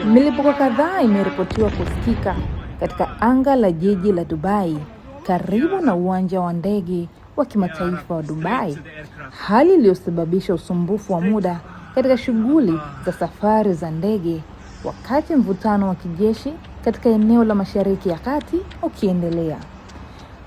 Milipuko kadhaa imeripotiwa kusikika katika anga la jiji la Dubai karibu na uwanja wa ndege wa kimataifa wa Dubai, hali iliyosababisha usumbufu wa muda katika shughuli za safari za ndege, wakati mvutano wa kijeshi katika eneo la Mashariki ya Kati ukiendelea.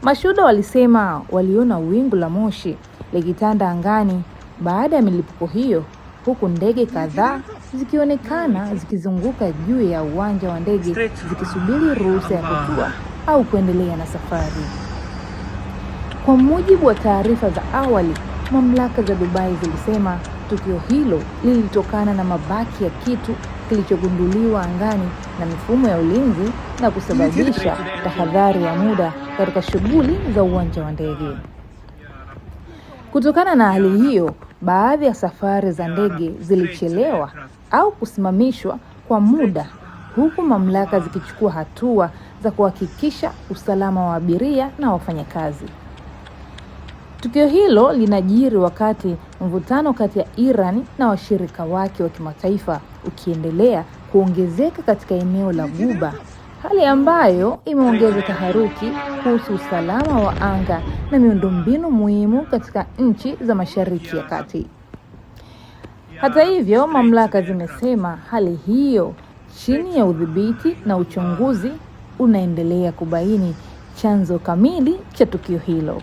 Mashuhuda walisema waliona wingu la moshi likitanda angani baada ya milipuko hiyo, huku ndege kadhaa zikionekana zikizunguka juu ya uwanja wa ndege zikisubiri ruhusa ya kutua au kuendelea na safari. Kwa mujibu wa taarifa za awali, mamlaka za Dubai zilisema tukio hilo lilitokana na mabaki ya kitu kilichogunduliwa angani na mifumo ya ulinzi na kusababisha tahadhari ya muda katika shughuli za uwanja wa ndege. Kutokana na hali hiyo, baadhi ya safari za ndege zilichelewa au kusimamishwa kwa muda, huku mamlaka zikichukua hatua za kuhakikisha usalama wa abiria na wafanyakazi. Tukio hilo linajiri wakati mvutano kati ya Iran na washirika wake wa kimataifa ukiendelea kuongezeka katika eneo la Ghuba, hali ambayo imeongeza taharuki kuhusu usalama wa anga na miundombinu muhimu katika nchi za Mashariki ya Kati. Hata hivyo, mamlaka zimesema hali hiyo chini ya udhibiti na uchunguzi unaendelea kubaini chanzo kamili cha tukio hilo.